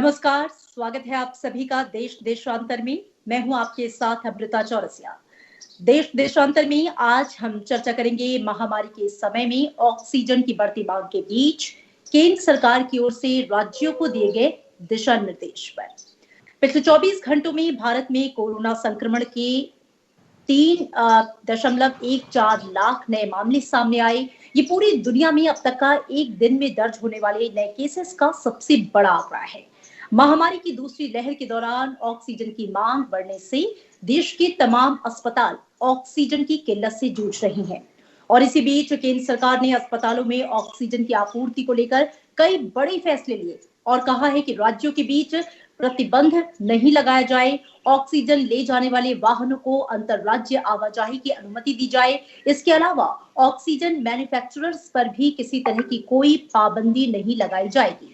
नमस्कार, स्वागत है आप सभी का देश देशांतर में। मैं हूं आपके साथ अमृता चौरसिया। देश देशांतर में आज हम चर्चा करेंगे महामारी के समय में ऑक्सीजन की बढ़ती मांग के बीच केंद्र सरकार की ओर से राज्यों को दिए गए दिशा निर्देश पर। पिछले 24 घंटों में भारत में कोरोना संक्रमण के 3.14 लाख नए मामले सामने आए। ये पूरी दुनिया में अब तक का एक दिन में दर्ज होने वाले नए केसेस का सबसे बड़ा आंकड़ा है। महामारी की दूसरी लहर के दौरान ऑक्सीजन की मांग बढ़ने से देश के तमाम अस्पताल ऑक्सीजन की किल्लत से जूझ रही हैं। और इसी बीच केंद्र सरकार ने अस्पतालों में ऑक्सीजन की आपूर्ति को लेकर कई बड़े फैसले लिए और कहा है कि राज्यों के बीच प्रतिबंध नहीं लगाया जाए, ऑक्सीजन ले जाने वाले वाहनों को अंतरराज्य आवाजाही की अनुमति दी जाए। इसके अलावा ऑक्सीजन मैन्युफैक्चरर्स पर भी किसी तरह की कोई पाबंदी नहीं लगाई जाएगी।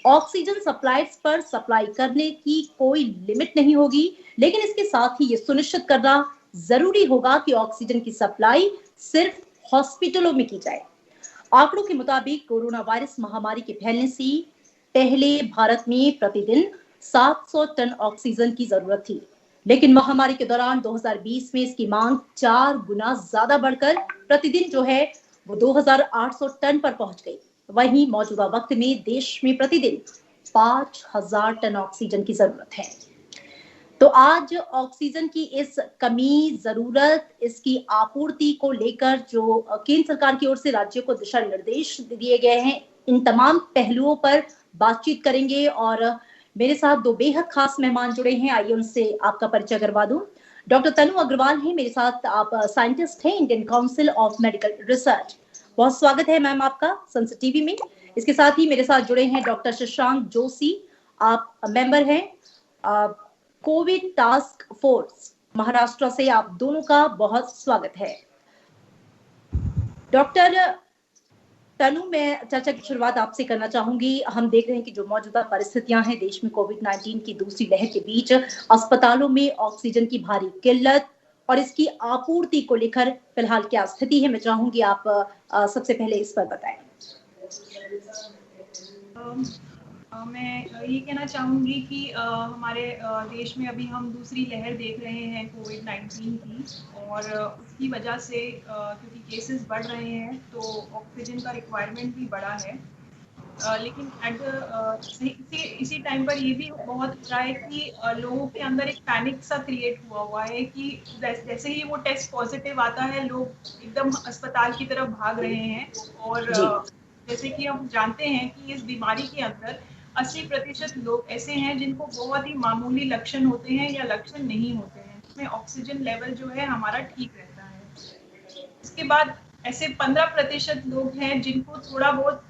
ऑक्सीजन सप्लायर्स पर सप्लाई करने की कोई लिमिट नहीं होगी, लेकिन इसके साथ ही ये सुनिश्चित करना जरूरी होगा कि ऑक्सीजन की सप्लाई सिर्फ हॉस्पिटलों में की जाए। आंकड़ों के मुताबिक कोरोना वायरस महामारी के फैलने से पहले भारत में प्रतिदिन 700 टन ऑक्सीजन की जरूरत थी, लेकिन महामारी के दौरान 2020 में इसकी मांग 4 गुना ज्यादा बढ़कर प्रतिदिन जो है वो 2800 टन पर पहुंच गई। वहीं मौजूदा वक्त में देश में प्रतिदिन 5000 टन ऑक्सीजन की जरूरत है। तो आज ऑक्सीजन की इस कमी, जरूरत, इसकी आपूर्ति को लेकर जो केंद्र सरकार की ओर से राज्यों को दिशा निर्देश दिए गए हैं, इन तमाम पहलुओं पर बातचीत करेंगे। और मेरे साथ दो बेहद खास मेहमान जुड़े हैं, आइए उनसे आपका परिचय करवा दूं। डॉक्टर तनु अग्रवाल हैं मेरे साथ, आप साइंटिस्ट हैं Indian council of medical research. बहुत स्वागत है मैम आपका संसद टीवी में। इसके साथ ही मेरे साथ जुड़े हैं डॉक्टर शशांक जोशी, आप मेंबर हैं कोविड टास्क फोर्स महाराष्ट्र से। आप दोनों का बहुत स्वागत है। डॉक्टर तनु, मैं चर्चा की शुरुआत आपसे करना चाहूंगी। हम देख रहे हैं कि जो मौजूदा परिस्थितियां हैं देश में कोविड-19 की दूसरी लहर के बीच अस्पतालों में ऑक्सीजन की भारी किल्लत और इसकी आपूर्ति को लेकर फिलहाल क्या स्थिति है, मैं चाहूंगी आप सबसे पहले इस पर बताएं। मैं ये कहना चाहूँगी कि हमारे देश में अभी हम दूसरी लहर देख रहे हैं कोविड-19 की, और उसकी वजह से क्योंकि केसेस बढ़ रहे हैं तो ऑक्सीजन का रिक्वायरमेंट भी बढ़ा है। लेकिन इसी टाइम पर ये भी बहुत हो रहा है कि लोगों के अंदर एक पैनिक सा क्रिएट हुआ है कि जैसे ही वो टेस्ट पॉजिटिव आता है लोग एकदम अस्पताल की तरफ भाग रहे हैं। और जैसे कि हम जानते हैं कि इस बीमारी के अंदर 80% लोग ऐसे हैं जिनको बहुत ही मामूली लक्षण होते हैं या लक्षण नहीं होते हैं, जिसमें ऑक्सीजन लेवल जो है हमारा ठीक रहता है। इसके बाद ऐसे 15% लोग हैं जिनको थोड़ा बहुत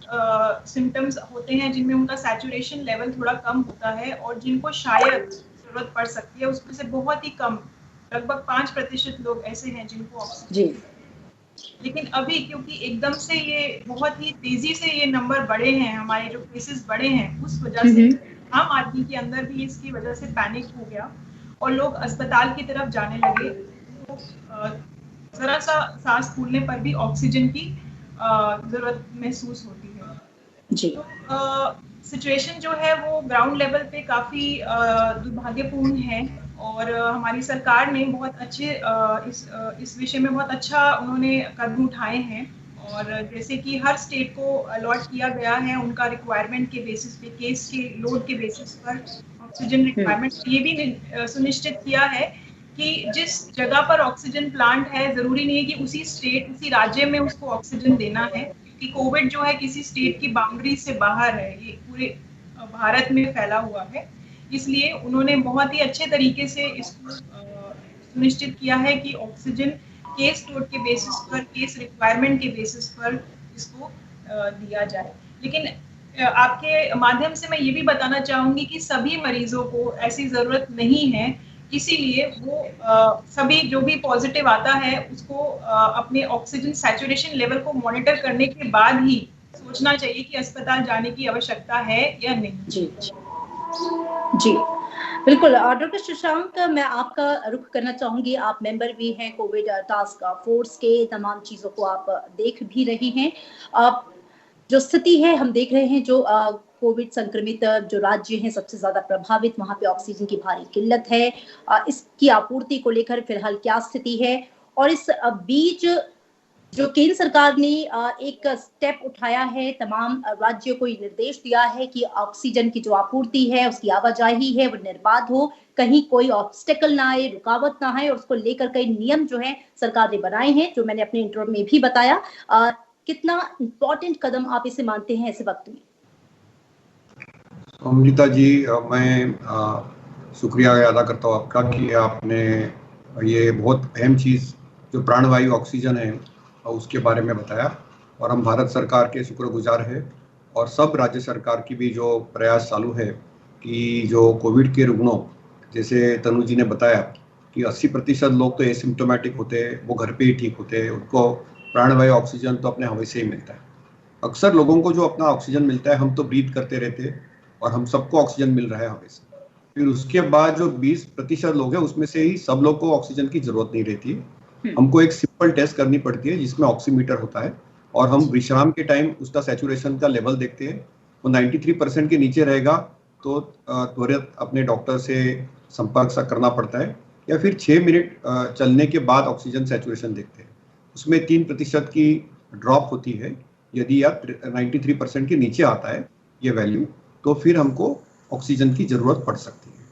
सिम्टम्स होते हैं, जिनमें उनका सैचुरेशन लेवल थोड़ा कम होता है और जिनको शायद जरूरत पड़ सकती है। उसमें से बहुत ही कम, लगभग 5% लोग ऐसे हैं जिनको ऑक्सीजन। लेकिन अभी क्योंकि एकदम से ये बहुत ही तेजी से ये नंबर बढ़े हैं, हमारे जो केसेस बढ़े हैं, उस वजह से आम आदमी के अंदर भी इसकी वजह से पैनिक हो गया और लोग अस्पताल की तरफ जाने लगे। तो जरा सा सांस फूलने पर भी ऑक्सीजन की जरूरत महसूस होती है जी। तो सिचुएशन जो है वो ग्राउंड लेवल पे काफी दुर्भाग्यपूर्ण है और हमारी सरकार ने बहुत अच्छे इस विषय में बहुत अच्छा उन्होंने कदम उठाए हैं। और जैसे कि हर स्टेट को अलॉट किया गया है उनका रिक्वायरमेंट के बेसिस पे, केस के लोड के बेसिस पर ऑक्सीजन रिक्वायरमेंट। ये भी सुनिश्चित किया है कि जिस जगह पर ऑक्सीजन प्लांट है, जरूरी नहीं है कि उसी स्टेट, उसी राज्य में उसको ऑक्सीजन देना है, क्योंकि कोविड जो है किसी स्टेट की बाउंड्री से बाहर है, ये पूरे भारत में फैला हुआ है। इसलिए उन्होंने बहुत ही अच्छे तरीके से इसको सुनिश्चित किया है कि ऑक्सीजन केस लोड के बेसिस पर, केस रिक्वायरमेंट के बेसिस पर इसको दिया जाए। लेकिन आपके माध्यम से मैं ये भी बताना चाहूँगी कि सभी मरीजों को ऐसी ज़रूरत नहीं है, इसीलिए वो सभी जो भी पॉजिटिव आता है उसको अपने ऑक्सीजन सैचुरेशन लेवल को मॉनिटर करने के बाद ही सोचना चाहिए कि अस्पताल जाने की आवश्यकता है या नहीं। जी बिल्कुल। डॉक्टर शशांक, मैं आपका रुख करना चाहूंगी। आप मेंबर भी हैं कोविड टास्क फोर्स के, तमाम चीजों को आप देख भी रही हैं। जो स्थिति है हम देख रहे हैं, जो कोविड संक्रमित जो राज्य हैं सबसे ज्यादा प्रभावित, वहां पे ऑक्सीजन की भारी किल्लत है। इसकी आपूर्ति को लेकर फिलहाल क्या स्थिति है, और इस बीच जो केंद्र सरकार ने एक स्टेप उठाया है, तमाम राज्यों को ये निर्देश दिया है कि ऑक्सीजन की जो आपूर्ति है, उसकी आवाजाही है, वो निर्बाध हो, कहीं कोई ऑब्स्टेकल ना आए, रुकावट ना आए, और उसको लेकर कई नियम जो है सरकार ने बनाए हैं, जो मैंने अपने इंट्रो में भी बताया। कितना इम्पोर्टेंट कदम आप इसे मानते हैं ऐसे वक्त में? अमृता जी, मैं शुक्रिया अदा करता हूँ आपका कि आपने ये बहुत अहम चीज़ जो प्राणवायु ऑक्सीजन है उसके बारे में बताया, और हम भारत सरकार के शुक्रगुजार हैं और सब राज्य सरकार की भी जो प्रयास चालू है कि जो कोविड के रुग्णों, जैसे तनु जी ने बताया कि 80% लोग तो एसिम्प्टोमेटिक होते हैं, वो घर पे ही ठीक होते हैं, उनको प्राणवायु ऑक्सीजन तो अपने हवा से ही मिलता है। अक्सर लोगों को जो अपना ऑक्सीजन मिलता है, हम तो ब्रीथ करते रहते हैं और हम सबको ऑक्सीजन मिल रहा है हवा से। फिर उसके बाद जो 20% लोग हैं, उसमें से ही सब लोग को ऑक्सीजन की जरूरत नहीं रहती है। हमको एक सिंपल टेस्ट करनी पड़ती है जिसमें ऑक्सीमीटर होता है, और हम विश्राम के टाइम उसका सैचुरेशन का लेवल देखते हैं। वो 93% के नीचे रहेगा तो त्वरित अपने डॉक्टर से संपर्क करना पड़ता है, या फिर 6 मिनट चलने के बाद ऑक्सीजन सैचुरेशन देखते हैं। उसमें 3% की ड्रॉप होती है। यदि आप 93% के नीचे आता है ये वैल्यू, तो फिर हमको ऑक्सीजन की जरूरत पड़ सकती है।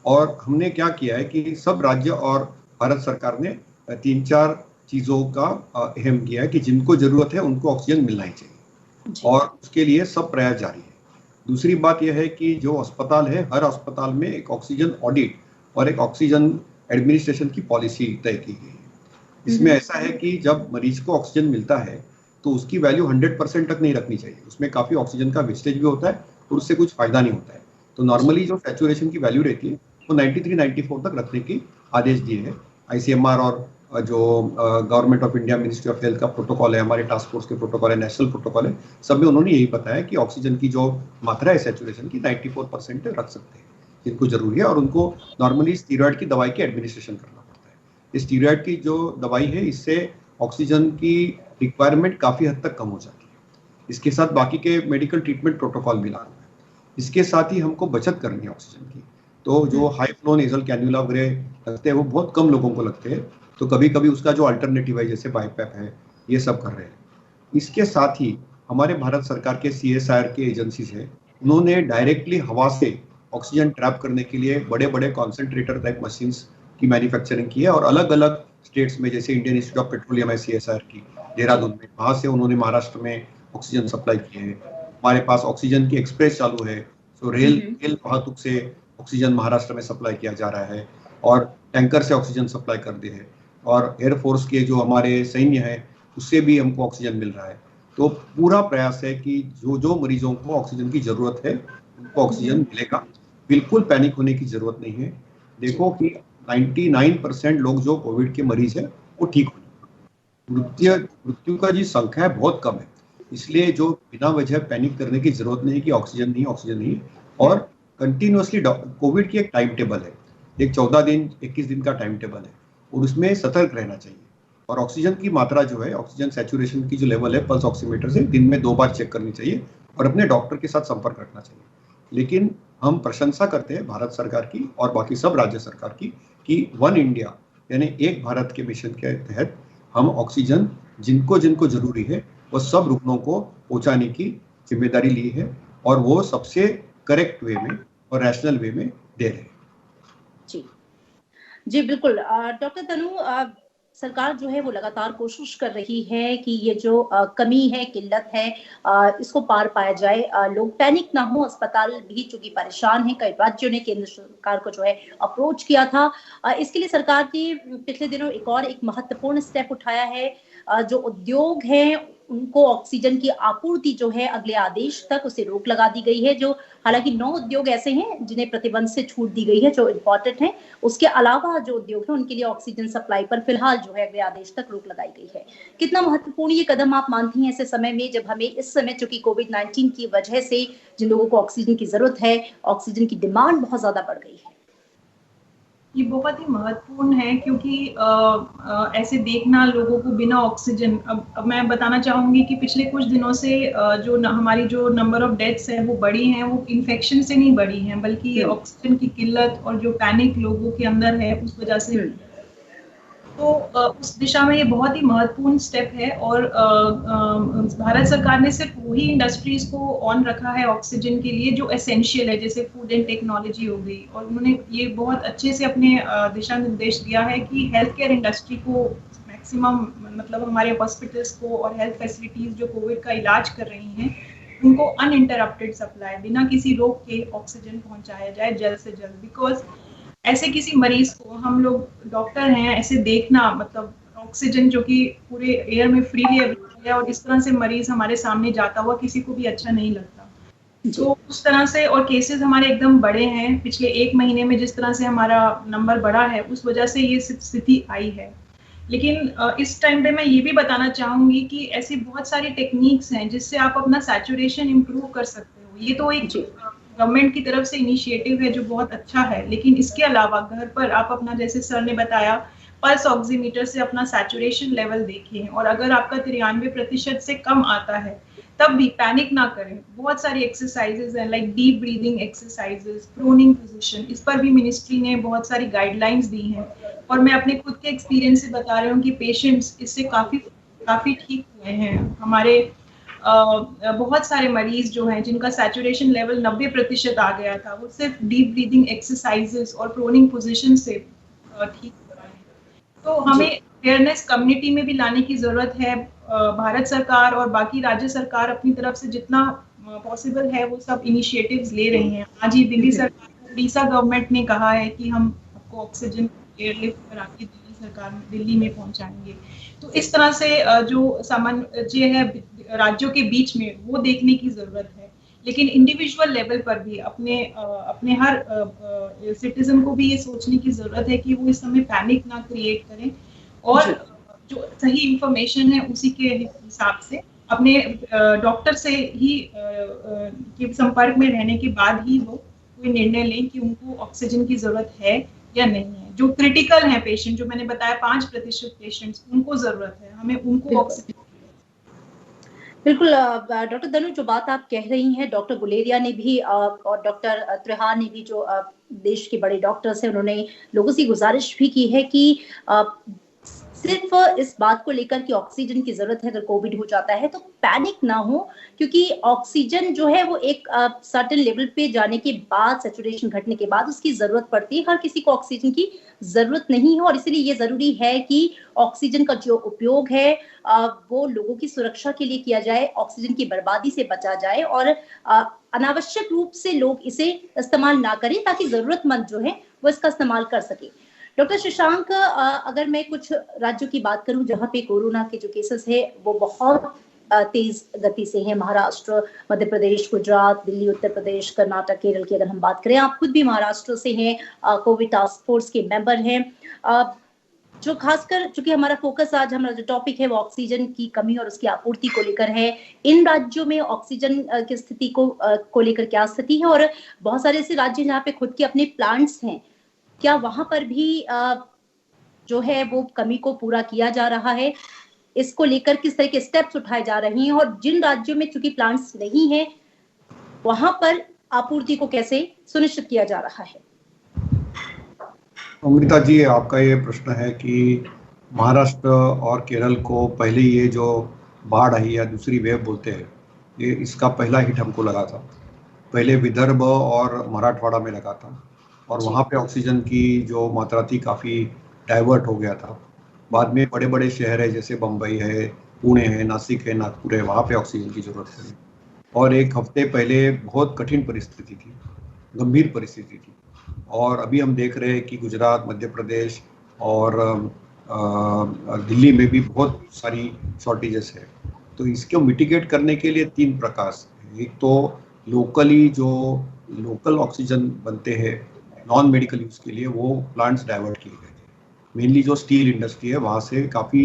और हमने क्या किया है कि सब राज्य और भारत सरकार ने 3-4 चीज़ों का अहम किया है कि जिनको जरूरत है उनको ऑक्सीजन मिलना ही चाहिए, और उसके लिए सब प्रयास जारी है। दूसरी बात यह है कि जो अस्पताल है, हर अस्पताल में एक ऑक्सीजन ऑडिट और एक ऑक्सीजन एडमिनिस्ट्रेशन की पॉलिसी तय की गई है। इसमें ऐसा है कि जब मरीज को ऑक्सीजन मिलता है तो उसकी वैल्यू 100% तक नहीं रखनी चाहिए। उसमें काफ़ी ऑक्सीजन का वेस्टेज भी होता है और उससे कुछ फायदा नहीं होता है। तो नॉर्मली जो सैचुरेशन की वैल्यू रहती है वो 93-94 तक रखने की आदेश दिए हैं। ICMR और जो government of India ministry of health का प्रोटोकॉल है, हमारे टास्क फोर्स के प्रोटोकॉल है, नेशनल प्रोटोकॉल है, सब में उन्होंने यही बताया कि ऑक्सीजन की जो मात्रा है सैचुरेशन की 94% रख सकते हैं जिनको जरूरी है, और उनको नॉर्मली स्टीरॉयड की दवाई की एडमिनिस्ट्रेशन करना पड़ता है। स्टीरॉयड की जो दवाई है, इससे ऑक्सीजन की रिक्वायरमेंट काफ़ी हद तक कम हो जाती है। इसके साथ बाकी के मेडिकल ट्रीटमेंट प्रोटोकॉल भी लागू है। इसके साथ ही हमको बचत करनी है ऑक्सीजन की। तो जो हाई फ्लो नेजल कैन्युला वगैरह लगते हैं वो बहुत कम लोगों को लगते हैं, तो कभी कभी उसका जो अल्टरनेटिव है जैसे बाईपैप है, ये सब कर रहे हैं। इसके साथ ही हमारे भारत सरकार के CSIR के एजेंसीज है, उन्होंने डायरेक्टली हवा से ऑक्सीजन ट्रैप करने के लिए बड़े बड़े कॉन्सेंट्रेटर टाइप मशीन्स की मैन्युफैक्चरिंग की है, और अलग अलग स्टेट्स में, जैसे इंडियन इंस्टीट्यूट ऑफ पेट्रोलियम है CSIR की देहरादून में, वहाँ से उन्होंने महाराष्ट्र में ऑक्सीजन सप्लाई किए हैं। हमारे पास ऑक्सीजन की एक्सप्रेस चालू है, तो रेल वाहतुक से ऑक्सीजन महाराष्ट्र में सप्लाई किया जा रहा है, और टैंकर से ऑक्सीजन सप्लाई कर दे है, और एयरफोर्स के जो हमारे सैन्य है उससे भी हमको ऑक्सीजन मिल रहा है। तो पूरा प्रयास है कि जो जो मरीजों को ऑक्सीजन की जरूरत है उनको ऑक्सीजन मिलेगा। बिल्कुल पैनिक होने की जरूरत नहीं है। देखो कि 99% लोग जो कोविड के मरीज है वो ठीक हो, मृत्यु का जी संख्या है बहुत कम है। इसलिए जो बिना वजह पैनिक करने की जरूरत नहीं कि ऑक्सीजन नहीं, ऑक्सीजन नहीं। और कंटिन्यूअसली कोविड की एक टाइम टेबल है, एक 14 दिन 21 दिन का टाइम टेबल है, और उसमें सतर्क रहना चाहिए। और ऑक्सीजन की मात्रा जो है, ऑक्सीजन सैचुरेशन की जो लेवल है, पल्स ऑक्सीमीटर से दिन में 2 बार चेक करनी चाहिए, और अपने डॉक्टर के साथ संपर्क रखना चाहिए। लेकिन हम प्रशंसा करते हैं भारत सरकार की और बाकी सब राज्य सरकार की कि वन इंडिया यानी एक भारत के मिशन के तहत हम ऑक्सीजन जिनको जिनको जरूरी है वो सब रुग्णों को पहुंचाने की जिम्मेदारी ली है, और वो सबसे करेक्ट वे में और रैशनल वे में दे रहे हैं। जी जी बिल्कुल। डॉक्टर तनु, सरकार जो है वो लगातार कोशिश कर रही है कि ये जो कमी है, किल्लत है, इसको पार पाया जाए, लोग पैनिक ना हो। अस्पताल भी चूंकि परेशान है, कई राज्यों ने केंद्र सरकार को जो है अप्रोच किया था। इसके लिए सरकार ने पिछले दिनों एक महत्वपूर्ण स्टेप उठाया है। जो उद्योग हैं उनको ऑक्सीजन की आपूर्ति जो है अगले आदेश तक उसे रोक लगा दी गई है। जो हालांकि 9 उद्योग ऐसे हैं जिन्हें प्रतिबंध से छूट दी गई है, जो इम्पोर्टेंट है। उसके अलावा जो उद्योग है उनके लिए ऑक्सीजन सप्लाई पर फिलहाल जो है अगले आदेश तक रोक लगाई गई है। कितना महत्वपूर्ण ये कदम आप मानती हैं ऐसे समय में, जब हमें इस समय चूंकि कोविड-19 की वजह से जिन लोगों को ऑक्सीजन की जरूरत है, ऑक्सीजन की डिमांड बहुत ज्यादा बढ़ गई है? ये बहुत ही महत्वपूर्ण है क्योंकि ऐसे देखना लोगों को बिना ऑक्सीजन, अब मैं बताना चाहूँगी कि पिछले कुछ दिनों से हमारी जो नंबर ऑफ डेथ्स है वो बढ़ी हैं, वो इन्फेक्शन से नहीं बढ़ी हैं, बल्कि ये ऑक्सीजन की किल्लत और जो पैनिक लोगों के अंदर है उस वजह से। तो उस दिशा में ये बहुत ही महत्वपूर्ण स्टेप है और भारत सरकार ने सिर्फ वही इंडस्ट्रीज को ऑन रखा है ऑक्सीजन के लिए जो एसेंशियल है, जैसे फूड एंड टेक्नोलॉजी हो गई, और उन्होंने ये बहुत अच्छे से अपने दिशा निर्देश दिया है कि हेल्थ केयर इंडस्ट्री को मैक्सिमम, मतलब हमारे हॉस्पिटल्स को और हेल्थ फैसिलिटीज जो कोविड का इलाज कर रही हैं उनको अनइंटरप्टेड सप्लाई, बिना किसी रोक के ऑक्सीजन पहुंचाया जाए जल्द से जल्द। बिकॉज ऐसे किसी मरीज को, हम लोग डॉक्टर हैं, ऐसे देखना, मतलब ऑक्सीजन जो कि पूरे एयर में फ्रीली अवेलेबल है और इस तरह से मरीज हमारे सामने जाता हुआ किसी को भी अच्छा नहीं लगता। तो उस तरह से, और केसेस हमारे एकदम बड़े हैं, पिछले 1 महीने में जिस तरह से हमारा नंबर बढ़ा है उस वजह से ये स्थिति आई है। लेकिन इस टाइम पे मैं ये भी बताना चाहूंगी कि ऐसी बहुत सारी टेक्निक्स हैं जिससे आप अपना सैचुरेशन इम्प्रूव कर सकते हो। ये तो एक गवर्नमेंट की तरफ से इनिशिएटिव है जो बहुत अच्छा है, लेकिन इसके अलावा घर पर आप अपना, जैसे सर ने बताया, पल्स ऑक्सीमीटर से अपना सैचुरेशन लेवल देखें, और अगर आपका 93% से कम आता है तब भी पैनिक ना करें। बहुत सारी एक्सरसाइजेज हैं, like deep breathing exercises, proning position, इस पर भी मिनिस्ट्री ने बहुत सारी गाइडलाइंस दी हैं और मैं अपने खुद के एक्सपीरियंस से बता रही हूँ कि पेशेंट्स इससे काफ़ी ठीक हुए हैं। हमारे बहुत सारे मरीज जो हैं जिनका सैचुरेशन लेवल 90% आ गया था, वो सिर्फ डीप ब्रीदिंग एक्सरसाइजेस और प्रोनिंग पोजीशन से ठीक हो रहे हैं। तो हमें अवेयरनेस कम्युनिटी में भी लाने की ज़रूरत है। भारत सरकार और बाकी राज्य सरकार अपनी तरफ से जितना पॉसिबल है वो सब इनिशिएटिव्स ले रही हैं। आज ही दिल्ली सरकार, उड़ीसा गवर्नमेंट ने कहा है कि हम आपको ऑक्सीजन एयरलिफ्ट करा के दिल्ली में पहुंचाएंगे। तो इस तरह से जो सामंजस्य है राज्यों के बीच में वो देखने की जरूरत है, लेकिन इंडिविजुअल लेवल पर भी अपने हर सिटीजन को भी ये सोचने की जरूरत है कि वो इस समय पैनिक ना क्रिएट करें और जो सही इंफॉर्मेशन है उसी के हिसाब से अपने डॉक्टर से ही के संपर्क में रहने के बाद ही वो कोई निर्णय लें कि उनको ऑक्सीजन की जरूरत है या नहीं है। जो क्रिटिकल हैं पेशेंट, जो मैंने बताया 5% पेशेंट्स, उनको जरूरत है, हमें उनको ऑक्सीजन। बिल्कुल डॉक्टर धनु, जो बात आप कह रही हैं, डॉक्टर गुलेरिया ने भी और डॉक्टर त्रिहान ने भी, जो देश के बड़े डॉक्टर्स हैं, उन्होंने लोगों से गुजारिश भी की है कि सिर्फ इस बात को लेकर कि ऑक्सीजन की जरूरत है अगर कोविड हो जाता है तो पैनिक ना हो, क्योंकि ऑक्सीजन जो है वो एक सर्टेन लेवल पे जाने के बाद, सैचुरेशन घटने के बाद उसकी जरूरत पड़ती है। हर किसी को ऑक्सीजन की जरूरत नहीं है और इसलिए ये जरूरी है कि ऑक्सीजन का जो उपयोग है वो लोगों की सुरक्षा के लिए किया जाए, ऑक्सीजन की बर्बादी से बचा जाए और अनावश्यक रूप से लोग इसे इस्तेमाल ना करें ताकि जरूरतमंद जो है वो इसका इस्तेमाल कर सके। डॉक्टर शशांक, अगर मैं कुछ राज्यों की बात करूं जहां पे कोरोना के जो केसेस है वो बहुत तेज गति से हैं, महाराष्ट्र, मध्य प्रदेश, गुजरात, दिल्ली, उत्तर प्रदेश, कर्नाटक, केरल की अगर हम बात करें, आप खुद भी महाराष्ट्र से हैं, कोविड टास्क फोर्स के मेंबर हैं, जो खासकर चूंकि हमारा फोकस आज, हमारा जो टॉपिक है वो ऑक्सीजन की कमी और उसकी आपूर्ति को लेकर है। इन राज्यों में ऑक्सीजन की स्थिति को लेकर क्या स्थिति है और बहुत सारे ऐसे राज्य जहाँ पे खुद के अपने प्लांट्स हैं, क्या वहां पर भी जो है वो कमी को पूरा किया जा रहा है? इसको लेकर किस तरह के स्टेप्स उठाए जा रहे हैं और जिन राज्यों में चूंकि प्लांट्स नहीं है वहां पर आपूर्ति को कैसे सुनिश्चित किया जा रहा है? अमृता जी, आपका ये प्रश्न है कि महाराष्ट्र और केरल को पहले ये जो बाढ़ आई या दूसरी वेव बोलते हैं, ये इसका पहला हिट हमको लगा था। पहले विदर्भ और मराठवाड़ा में लगा था और वहाँ पे ऑक्सीजन की जो मात्रा थी काफ़ी डाइवर्ट हो गया था। बाद में बड़े बड़े शहर है जैसे बम्बई है, पुणे है, नासिक है, नागपुर है, वहाँ पे ऑक्सीजन की ज़रूरत है। और एक हफ्ते पहले बहुत कठिन परिस्थिति थी, गंभीर परिस्थिति थी, और अभी हम देख रहे हैं कि गुजरात, मध्य प्रदेश और दिल्ली में भी बहुत सारी शॉर्टेजेस है। तो इसको मिटिगेट करने के लिए 3 प्रकाश, एक तो लोकली जो लोकल ऑक्सीजन बनते हैं नॉन मेडिकल यूज़ के लिए, वो प्लांट्स डाइवर्ट किए गए थे। मेनली जो स्टील इंडस्ट्री है वहाँ से काफ़ी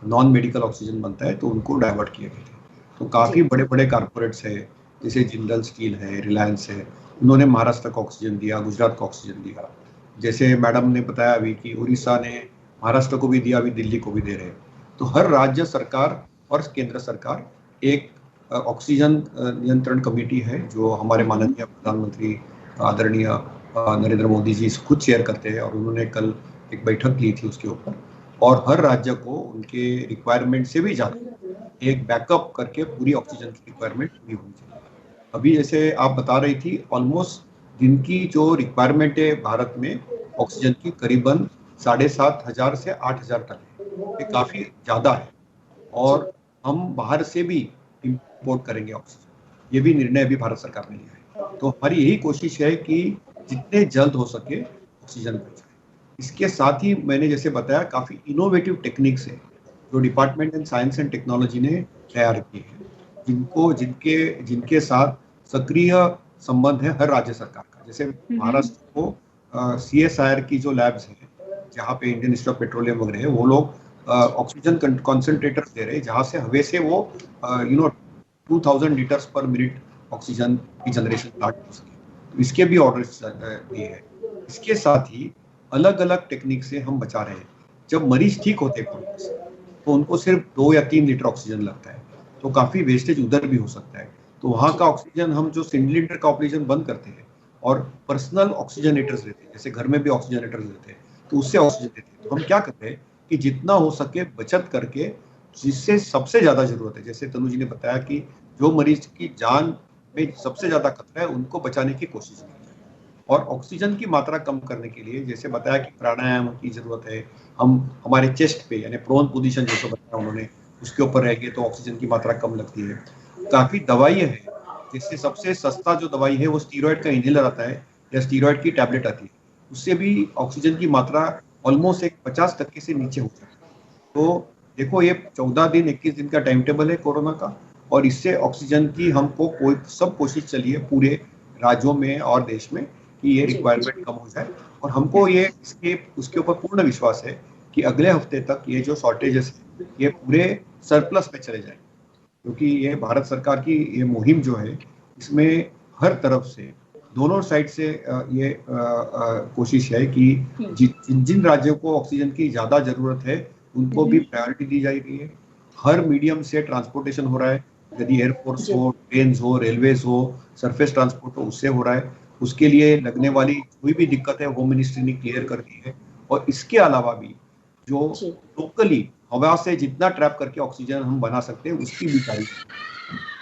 नॉन मेडिकल ऑक्सीजन बनता है, तो उनको डाइवर्ट किए गए थे। तो काफ़ी बड़े बड़े कारपोरेट्स है जैसे जिंदल स्टील है, रिलायंस है, उन्होंने महाराष्ट्र को ऑक्सीजन दिया, गुजरात को ऑक्सीजन दिया। जैसे मैडम ने बताया अभी कि उड़ीसा ने महाराष्ट्र को भी दिया, अभी दिल्ली को भी दे रहे हैं। तो हर राज्य सरकार और केंद्र सरकार एक ऑक्सीजन नियंत्रण कमेटी है जो हमारे माननीय प्रधानमंत्री आदरणीय नरेंद्र मोदी जी खुद चेयर करते हैं, और उन्होंने कल एक बैठक ली थी उसके ऊपर, और हर राज्य को उनके रिक्वायरमेंट से भी ज़्यादा एक बैकअप करके पूरी ऑक्सीजन की रिक्वायरमेंट पूरी होनी चाहिए। अभी जैसे आप बता रही थी, ऑलमोस्ट दिन की जो रिक्वायरमेंट है भारत में ऑक्सीजन की करीबन 7,500 से 8,000 टन है। ये काफ़ी ज़्यादा है, और हम बाहर से भी इंपोर्ट करेंगे ऑक्सीजन, ये भी निर्णय अभी भारत सरकार ने लिया है। तो हमारी यही कोशिश है कि जितने जल्द हो सके ऑक्सीजन पहुंचाए। इसके साथ ही मैंने जैसे बताया, काफ़ी इनोवेटिव टेक्निक्स है जो department and science and technology ने तैयार की है, जिनके साथ सक्रिय संबंध है हर राज्य सरकार का। जैसे महाराष्ट्र को CSIR की जो लैब्स हैं, जहाँ पे इंडियन इंस्टीट्यूट ऑफ पेट्रोलियम वगैरह है, वो लोग ऑक्सीजन कॉन्सेंट्रेटर्स दे रहे हैं, जहाँ से हवा से वो 2000 लीटर्स पर मिनट ऑक्सीजन की जनरेशन स्टार्ट हो सके। तो इसके भी ऑर्डर्स दिए हैं। इसके साथ ही अलग अलग टेक्निक से हम बचा रहे हैं। जब मरीज ठीक होते हैं कोरोना से, तो उनको सिर्फ 2 या 3 लीटर ऑक्सीजन लगता है, तो काफ़ी वेस्टेज उधर भी हो सकता है। तो वहाँ का ऑक्सीजन हम जो सिलेंडर का ऑक्सीजन बंद करते हैं और पर्सनल ऑक्सीजनेटर्स लेते हैं, जैसे घर में भी ऑक्सीजनेटर्स लेते हैं, तो उससे ऑक्सीजन देते हैं। तो हम क्या करते हैं कि जितना हो सके बचत करके, जिससे सबसे ज़्यादा ज़रूरत है, जैसे तनु जी ने बताया कि जो मरीज की जान में सबसे ज़्यादा खतरा है, उनको बचाने की कोशिश की जाए। और ऑक्सीजन की मात्रा कम करने के लिए, जैसे बताया कि प्राणायाम की ज़रूरत है, हम हमारे चेस्ट पे यानी प्रोन पोजीशन जैसे बताया उन्होंने, उसके ऊपर रहेंगे तो ऑक्सीजन की मात्रा कम लगती है। काफ़ी दवाइयाँ हैं, जिससे सबसे सस्ता जो दवाई है वो स्टीरॉयड का इनहेलर आता है या स्टीरॉयड की टैबलेट आती है, उससे भी ऑक्सीजन की मात्रा ऑलमोस्ट एक 50% से नीचे हो जाती है। तो देखो, ये 14 दिन 21 दिन का टाइम टेबल है कोरोना का, और इससे ऑक्सीजन की हमको सब कोशिश चलिए पूरे राज्यों में और देश में कि ये रिक्वायरमेंट कम हो जाए। और हमको ये उसके ऊपर पूर्ण विश्वास है कि अगले हफ्ते तक ये जो शॉर्टेजेस है ये पूरे सरप्लस में चले जाए, क्योंकि ये भारत सरकार की ये मुहिम जो है, इसमें हर तरफ से दोनों साइड से ये कोशिश है कि जिन राज्यों को ऑक्सीजन की ज़्यादा ज़रूरत है उनको भी प्रायोरिटी दी जा रही है। हर मीडियम से ट्रांसपोर्टेशन हो रहा है, यदि एयरफोर्स हो, ट्रेन हो, रेलवेज हो, सरफेस ट्रांसपोर्ट हो, उससे हो रहा है। उसके लिए लगने वाली कोई भी दिक्कत है वो मिनिस्ट्री ने क्लियर कर दी है। और इसके अलावा भी जो लोकली हवा से जितना ट्रैप करके ऑक्सीजन हम बना सकते हैं, उसकी भी जारी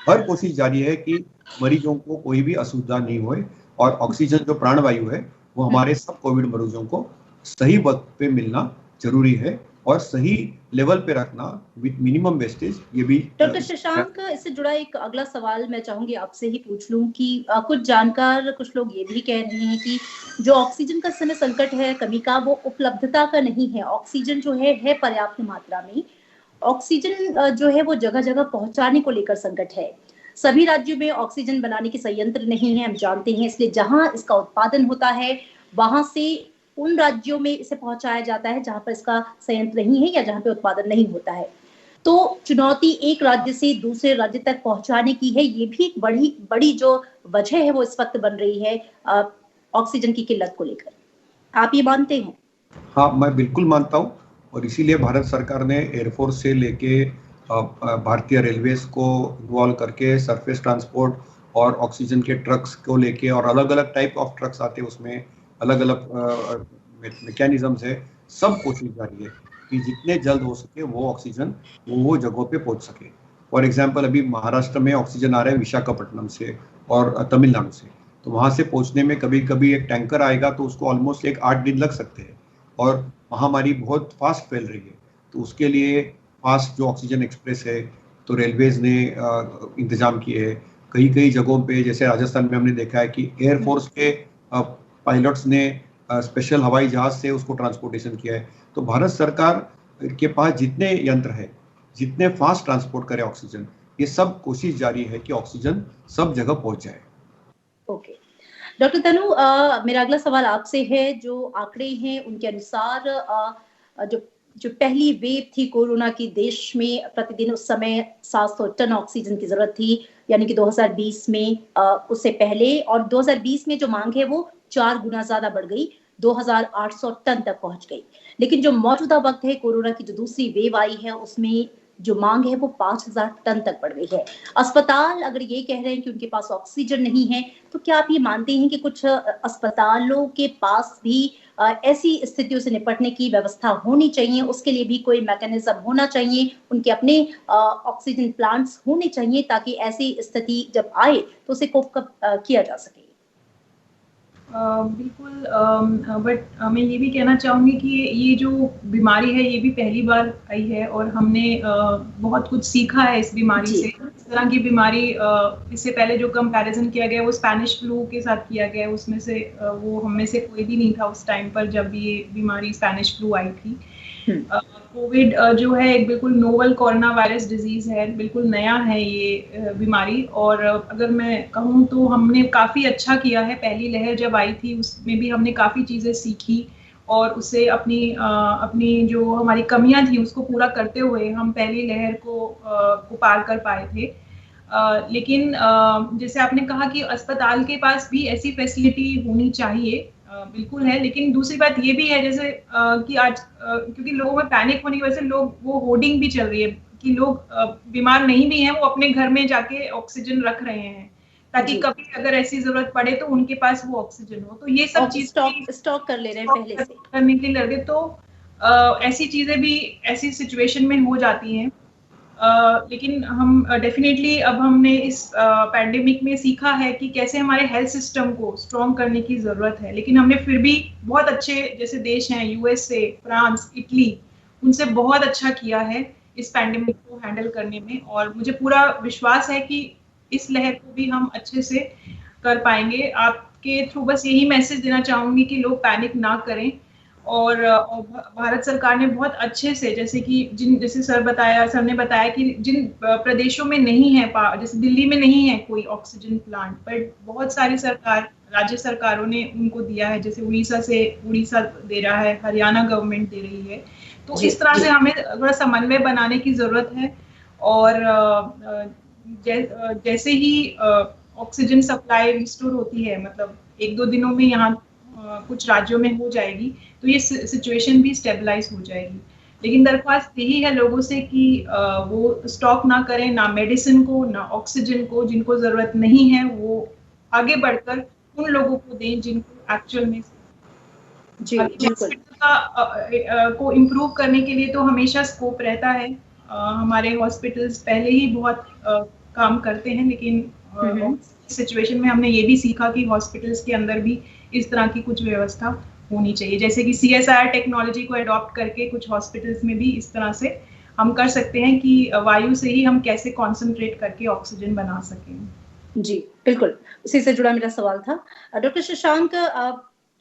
हर कोशिश जारी है कि मरीजों को कोई भी असुविधा नहीं होए, और ऑक्सीजन जो प्राणवायु है वो हमारे सब कोविड मरीजों को सही वक्त पे मिलना जरूरी है, और सही लेवल पे रखना विद मिनिमम वेस्टेज। ये भी डॉक्टर शशांक, इससे जुड़ा एक अगला सवाल मैं चाहूंगी आपसे ही पूछ लूं कि कुछ जानकार, कुछ लोग ये भी कह रहे हैं कि जो ऑक्सीजन का समय संकट है, कमी का, वो उपलब्धता का नहीं है। ऑक्सीजन जो है पर्याप्त मात्रा में। ऑक्सीजन जो है वो जगह जगह पहुंचाने को लेकर संकट है। सभी राज्यों में ऑक्सीजन बनाने के संयंत्र नहीं है, हम जानते हैं, इसलिए जहां इसका उत्पादन होता है वहां से उन राज्यों में इसे पहुंचाया जाता है जहां पर इसका संयंत्र नहीं है या जहां पे उत्पादन नहीं होता है। तो चुनौती एक राज्य से दूसरे राज्य तक पहुंचाने की है। ये भी एक बड़ी जो वजह है वो इस वक्त बन रही है ऑक्सीजन की किल्लत को लेकर। आप ये मानते हैं? हाँ, मैं बिल्कुल मानता हूँ, और इसीलिए भारत सरकार ने एयरफोर्स से लेके भारतीय रेलवेज को इन्वॉल्व करके सरफेस ट्रांसपोर्ट और ऑक्सीजन के ट्रक्स को लेके, और अलग अलग टाइप ऑफ ट्रक्स आते हैं, उसमें अलग अलग मैकेनिज्म्स है। सब कोशिश जारी है कि जितने जल्द हो सके वो ऑक्सीजन वो जगहों पे पहुंच सके। फॉर एग्जांपल, अभी महाराष्ट्र में ऑक्सीजन आ रहा है विशाखापट्टनम से और तमिलनाडु से, तो वहाँ से पहुँचने में कभी कभी एक टैंकर आएगा तो उसको ऑलमोस्ट 8 दिन लग सकते हैं, और महामारी बहुत फास्ट फैल रही है। तो उसके लिए फास्ट जो ऑक्सीजन एक्सप्रेस है, तो रेलवेज ने इंतजाम किए हैं। कई जगहों पे, जैसे राजस्थान में हमने देखा है कि एयरफोर्स के पायलट्स ने स्पेशल हवाई जहाज से उसको ट्रांसपोर्टेशन किया है। तो भारत सरकार के पास जितने यंत्र है, जितने फास्ट ट्रांसपोर्ट करे ऑक्सीजन, ये सब कोशिश जारी है कि ऑक्सीजन सब जगह पहुंच जाए। ओके डॉक्टर तनु, मेरा अगला सवाल आपसे है। जो आंकड़े हैं उनके अनुसार जो पहली वेव थी कोरोना की, देश में प्रतिदिन उस समय 700 टन ऑक्सीजन की जरूरत थी, यानी कि 2020 में उससे पहले, और 2020 में जो मांग है वो 4 गुना ज्यादा बढ़ गई। 2800 टन तक पहुंच गई। लेकिन जो मौजूदा वक्त है, कोरोना की जो दूसरी वेव आई है, उसमें जो मांग है वो 5000 टन तक बढ़ गई है। अस्पताल अगर ये कह रहे हैं कि उनके पास ऑक्सीजन नहीं है, तो क्या आप ये मानते हैं कि कुछ अस्पतालों के पास भी ऐसी स्थितियों से निपटने की व्यवस्था होनी चाहिए, उसके लिए भी कोई मैकेनिज्म होना चाहिए, उनके अपने ऑक्सीजन प्लांट्स होने चाहिए, ताकि ऐसी स्थिति जब आए तो उसे कोप किया जा सके? बिल्कुल, बट मैं ये भी कहना चाहूँगी कि ये जो बीमारी है ये भी पहली बार आई है और हमने बहुत कुछ सीखा है इस बीमारी से। इस तरह की बीमारी इससे पहले जो कंपैरिजन किया गया वो स्पेनिश फ्लू के साथ किया गया, उसमें से वो हम में से कोई भी नहीं था उस टाइम पर जब ये बीमारी स्पेनिश फ्लू आई थी। कोविड जो है एक बिल्कुल नोवल कोरोना वायरस डिजीज है, बिल्कुल नया है ये बीमारी। और अगर मैं कहूँ तो हमने काफ़ी अच्छा किया है। पहली लहर जब आई थी उसमें भी हमने काफ़ी चीज़ें सीखी और उससे अपनी जो हमारी कमियां थी उसको पूरा करते हुए हम पहली लहर को पार कर पाए थे। लेकिन जैसे आपने कहा कि अस्पताल के पास भी ऐसी फैसिलिटी होनी चाहिए, बिल्कुल है। लेकिन दूसरी बात ये भी है जैसे कि आज क्योंकि लोगों में पैनिक होने की वजह से लोग वो होर्डिंग भी चल रही है कि लोग बीमार नहीं भी हैं, वो अपने घर में जाके ऑक्सीजन रख रहे हैं ताकि कभी अगर ऐसी जरूरत पड़े तो उनके पास वो ऑक्सीजन हो। तो ये सब चीज स्टॉक कर ले रहे हैं पहले से करने के लिए लगे तो ऐसी चीजें भी ऐसी सिचुएशन में हो जाती हैं। लेकिन हम डेफिनेटली अब हमने इस पैंडेमिक में सीखा है कि कैसे हमारे हेल्थ सिस्टम को स्ट्रॉन्ग करने की ज़रूरत है। लेकिन हमने फिर भी बहुत अच्छे जैसे देश हैं यूएसए, फ्रांस, इटली, उनसे बहुत अच्छा किया है इस पैंडेमिक को हैंडल करने में। और मुझे पूरा विश्वास है कि इस लहर को भी हम अच्छे से कर पाएंगे। आपके थ्रू बस यही मैसेज देना चाहूँगी कि लोग पैनिक ना करें। और भारत सरकार ने बहुत अच्छे से जैसे सर ने बताया कि जिन प्रदेशों में नहीं है, जैसे दिल्ली में नहीं है कोई ऑक्सीजन प्लांट, बट बहुत सारी राज्य सरकारों ने उनको दिया है। जैसे उड़ीसा दे रहा है, हरियाणा गवर्नमेंट दे रही है। तो इस तरह से हमें थोड़ा समन्वय बनाने की जरूरत है। और जैसे ही ऑक्सीजन सप्लाई रिस्टोर होती है, मतलब 1-2 दिनों में यहाँ कुछ राज्यों में हो जाएगी, तो ये सिचुएशन भी स्टेबलाइज हो जाएगी। लेकिन दरख्वास्त यही है लोगों से कि वो स्टॉक ना करें, ना मेडिसिन को, ना ऑक्सीजन को। जिनको जरूरत नहीं है वो आगे बढ़कर उन लोगों को दें जिनको एक्चुअल में हॉस्पिटल को इम्प्रूव करने के लिए तो हमेशा स्कोप रहता है। हमारे हॉस्पिटल्स पहले ही बहुत काम करते हैं, लेकिन सिचुएशन में हमने ये भी सीखा कि हॉस्पिटल्स के अंदर भी इस तरह की कुछ व्यवस्था होनी चाहिए। जैसे कि CSIR टेक्नोलॉजी को अडॉप्ट करके कुछ हॉस्पिटल्स में भी इस तरह से हम कर सकते हैं कि वायु से ही हम कैसे कॉन्सेंट्रेट करके ऑक्सीजन बना सकें। जी बिल्कुल, उसी से जुड़ा मेरा सवाल था। डॉक्टर शशांक,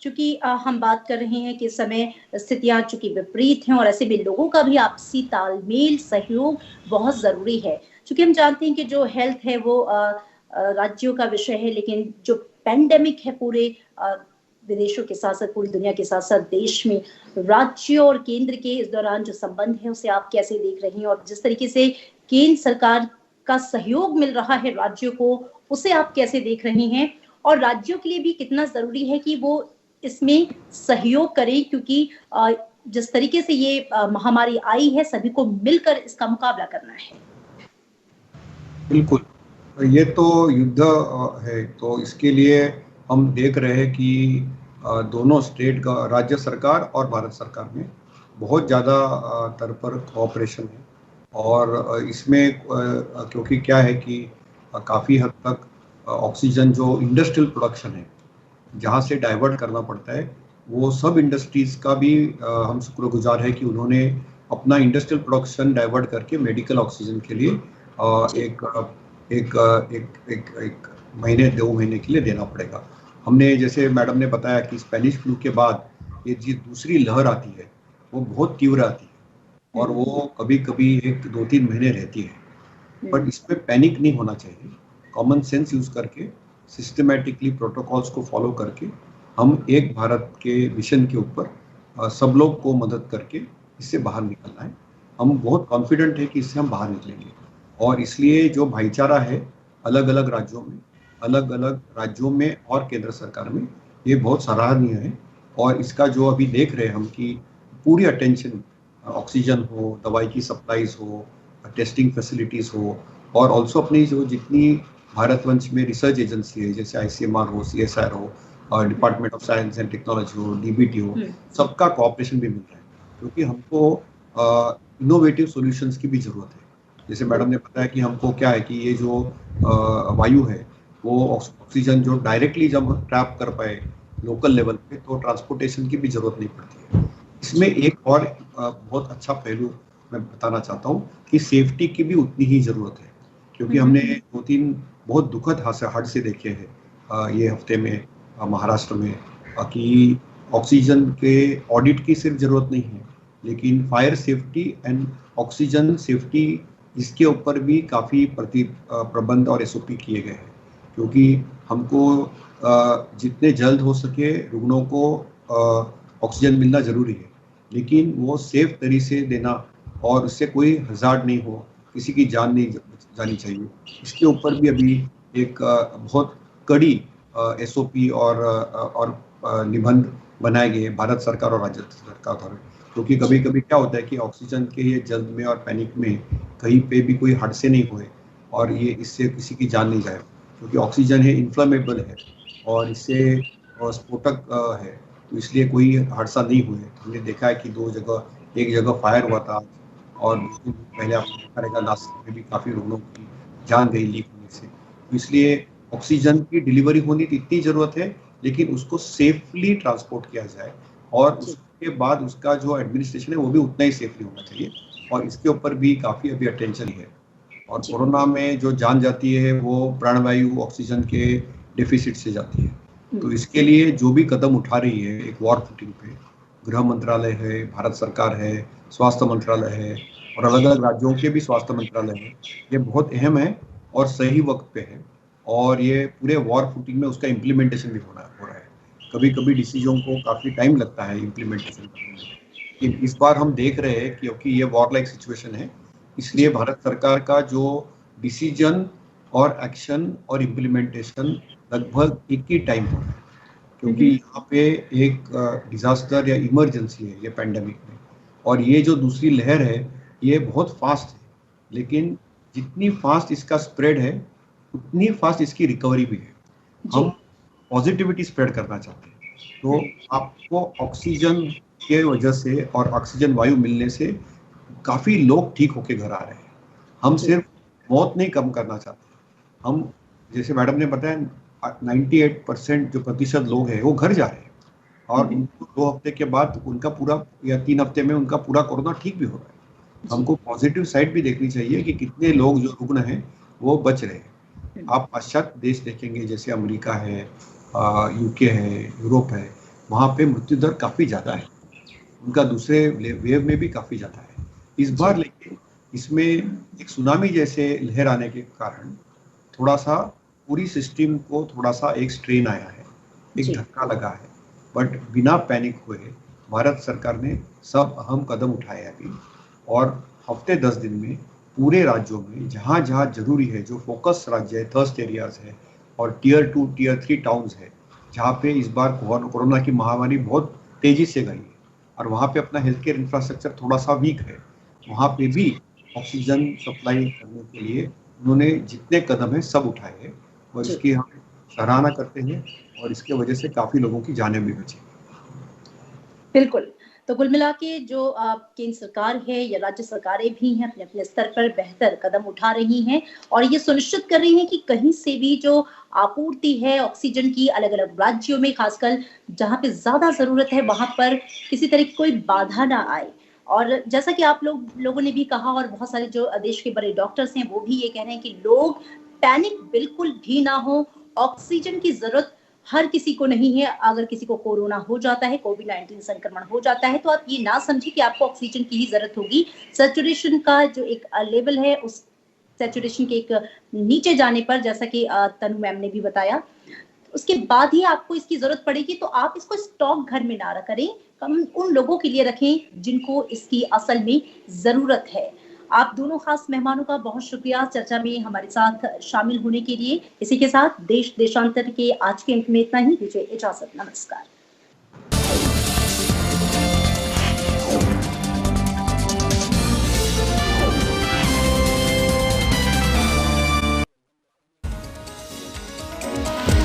चूंकि हम बात कर रहे हैं कि इस समय स्थितियां चूंकि विपरीत हैं और ऐसे में लोगों का भी आपसी तालमेल, सहयोग बहुत जरूरी है। चूंकि हम जानते हैं कि जो हेल्थ है वो राज्यों का विषय है, लेकिन जो पैंडेमिक है पूरे विदेशों के साथ साथ पूरी दुनिया के साथ साथ देश में राज्यों और केंद्र के इस दौरान जो संबंध है उसे आप कैसे देख रही हैं, और जिस तरीके से केंद्र सरकार का सहयोग मिल रहा है राज्यों को, उसे आप कैसे देख रही हैं? और राज्यों के लिए भी कितना जरूरी है कि वो इसमें सहयोग करें, क्योंकि जिस तरीके से ये महामारी आई है सभी को मिलकर इसका मुकाबला करना है। बिल्कुल, ये तो युद्ध है, तो इसके लिए हम देख रहे हैं कि दोनों स्टेट का, राज्य सरकार और भारत सरकार में बहुत ज़्यादा स्तर पर कोऑपरेशन है। और इसमें क्योंकि क्या है कि काफ़ी हद तक ऑक्सीजन जो इंडस्ट्रियल प्रोडक्शन है जहाँ से डाइवर्ट करना पड़ता है, वो सब इंडस्ट्रीज़ का भी हम शुक्रगुजार है कि उन्होंने अपना इंडस्ट्रियल प्रोडक्शन डाइवर्ट करके मेडिकल ऑक्सीजन के लिए एक महीने 2 महीने के लिए देना पड़ेगा। हमने, जैसे मैडम ने बताया कि स्पेनिश फ्लू के बाद ये जो दूसरी लहर आती है वो बहुत तीव्र आती है और वो कभी कभी 1-2-3 महीने रहती है। बट इसमें पैनिक नहीं होना चाहिए। कॉमन सेंस यूज करके, सिस्टमेटिकली प्रोटोकॉल्स को फॉलो करके हम एक भारत के मिशन के ऊपर सब लोग को मदद करके इससे बाहर निकलना है। हम बहुत कॉन्फिडेंट है कि इससे हम बाहर निकलेंगे। और इसलिए जो भाईचारा है अलग अलग राज्यों में और केंद्र सरकार में, ये बहुत सराहनीय है। और इसका जो अभी देख रहे हैं हम कि पूरी अटेंशन ऑक्सीजन हो, दवाई की सप्लाईज हो, टेस्टिंग फैसिलिटीज़ हो, और ऑल्सो अपनी जो जितनी भारतवंश में रिसर्च एजेंसी है जैसे ICMR हो, CSIR हो, और department of science and technology हो, DBT हो, सबका कोऑपरेशन भी मिल रहा है, क्योंकि हमको इनोवेटिव सॉल्यूशंस की भी ज़रूरत है। जैसे मैडम ने बताया कि हमको क्या है कि ये जो वायु है वो ऑक्सीजन जो डायरेक्टली जब ट्रैप कर पाए लोकल लेवल पे, तो ट्रांसपोर्टेशन की भी ज़रूरत नहीं पड़ती है। इसमें एक और बहुत अच्छा पहलू मैं बताना चाहता हूँ कि सेफ्टी की भी उतनी ही ज़रूरत है, क्योंकि हमने 2-3 बहुत दुखद हादसे देखे हैं ये हफ्ते में महाराष्ट्र में, कि ऑक्सीजन के ऑडिट की सिर्फ ज़रूरत नहीं है, लेकिन fire safety and oxygen safety इसके ऊपर भी काफ़ी प्रबंध और SOP किए गए हैं, क्योंकि हमको जितने जल्द हो सके रुग्णों को ऑक्सीजन मिलना ज़रूरी है, लेकिन वो सेफ तरीके से देना और उससे कोई हज़ार्ड नहीं हो, किसी की जान नहीं जानी चाहिए, इसके ऊपर भी अभी एक बहुत कड़ी SOP और निबंध बनाए गए भारत सरकार और राज्य सरकार द्वारा। क्योंकि कभी कभी क्या होता है कि ऑक्सीजन के ये जल्द में और पैनिक में कहीं पे भी कोई हादसे नहीं हुए और ये इससे किसी की जान नहीं जाए, क्योंकि ऑक्सीजन है इन्फ्लेमेबल है और इससे स्फोटक है, तो इसलिए कोई हादसा नहीं हुए। हमने देखा है कि एक जगह फायर हुआ था और पहले आपको देखा रहेगा नासिक में भी काफ़ी लोगों की जान गई लीक होने से। तो इसलिए ऑक्सीजन की डिलीवरी होने की इतनी ज़रूरत है, लेकिन उसको सेफली ट्रांसपोर्ट किया जाए और उसके बाद उसका जो एडमिनिस्ट्रेशन है वो भी उतना ही सेफली होना चाहिए, और इसके ऊपर भी काफ़ी अभी अटेंशन है। और कोरोना में जो जान जाती है वो प्राणवायु ऑक्सीजन के डेफिसिट से जाती है, तो इसके लिए जो भी कदम उठा रही है एक वॉर फुटिंग पे, गृह मंत्रालय है, भारत सरकार है, स्वास्थ्य मंत्रालय है और अलग अलग राज्यों के भी स्वास्थ्य मंत्रालय है, ये बहुत अहम है और सही वक्त पे है, और ये पूरे वॉर फुटिंग में उसका इम्प्लीमेंटेशन भी हो रहा है। कभी कभी डिसीजन को काफ़ी टाइम लगता है इम्प्लीमेंटेशन करने में, लेकिन इस बार हम देख रहे हैं क्योंकि ये वॉर लाइक सिचुएशन है, इसलिए भारत सरकार का जो डिसीजन और एक्शन और इम्प्लीमेंटेशन लगभग एक ही टाइम हो रहा है, क्योंकि यहाँ पे एक डिजास्टर या इमरजेंसी है ये पैंडेमिक में, और ये जो दूसरी लहर है ये बहुत फास्ट है, लेकिन जितनी फास्ट इसका स्प्रेड है उतनी फास्ट इसकी रिकवरी भी है। हम पॉजिटिविटी स्प्रेड करना चाहते हैं, तो आपको ऑक्सीजन के वजह से और ऑक्सीजन वायु मिलने से काफ़ी लोग ठीक होके घर आ रहे हैं। हम सिर्फ मौत नहीं कम करना चाहते, हम जैसे मैडम ने बताया 98% जो प्रतिशत लोग हैं वो घर जा रहे हैं और उनको 2 हफ्ते के बाद उनका पूरा या 3 हफ्ते में उनका पूरा कोरोना ठीक भी हो रहा है। हमको पॉजिटिव साइड भी देखनी चाहिए कि कितने लोग जो रुग्ण हैं वो बच रहे हैं। आप पाश्चात्य देश देखेंगे जैसे अमेरिका है, UK है, यूरोप है, वहाँ पे मृत्यु दर काफ़ी ज़्यादा है, उनका दूसरे वेव में भी काफ़ी ज़्यादा है। इस बार लेकिन इसमें एक सुनामी जैसे लहर आने के कारण थोड़ा सा पूरी सिस्टम को थोड़ा सा एक स्ट्रेन आया है, एक धक्का लगा है, बट बिना पैनिक हुए भारत सरकार ने सब अहम कदम उठाए अभी, और हफ्ते 10 दिन में पूरे राज्यों में जहाँ जहाँ जरूरी है, जो फोकस राज्य है, थर्स्ट एरियाज है और Tier 2, Tier 3 टाउन्स है, जहाँ पे इस बार कोरोना की महामारी बहुत तेजी से गई है और वहाँ पे अपना हेल्थ केयर इंफ्रास्ट्रक्चर थोड़ा सा वीक है, वहाँ पे भी ऑक्सीजन सप्लाई करने के लिए उन्होंने जितने कदम है सब उठाए हैं और इसकी हम सराहना करते हैं, और इसके वजह से काफी लोगों की जानें भी बची। बिल्कुल, तो कुल मिला के जो केंद्र सरकार है या राज्य सरकारें भी हैं अपने अपने स्तर पर बेहतर कदम उठा रही हैं और ये सुनिश्चित कर रही हैं कि कहीं से भी जो आपूर्ति है ऑक्सीजन की अलग अलग राज्यों में, खासकर जहां पे ज्यादा जरूरत है वहां पर किसी तरह की कोई बाधा ना आए। और जैसा कि आप लोगों ने भी कहा और बहुत सारे जो देश के बड़े डॉक्टर्स हैं वो भी ये कह रहे हैं कि लोग पैनिक बिल्कुल भी ना हो, ऑक्सीजन की जरूरत हर किसी को नहीं है। अगर किसी को कोरोना हो जाता है, कोविड-19 संक्रमण हो जाता है, तो आप ये ना समझिए कि आपको ऑक्सीजन की ही जरूरत होगी। सैचुरेशन का जो एक लेवल है उस सैचुरेशन के एक नीचे जाने पर, जैसा कि तनु मैम ने भी बताया, उसके बाद ही आपको इसकी जरूरत पड़ेगी, तो आप इसको स्टॉक घर में ना करें, कम उन लोगों के लिए रखें जिनको इसकी असल में जरूरत है। आप दोनों खास मेहमानों का बहुत शुक्रिया चर्चा में हमारे साथ शामिल होने के लिए। इसी के साथ देश देशांतर के आज के अंक में इतना ही। दीजिए इजाजत, नमस्कार। है।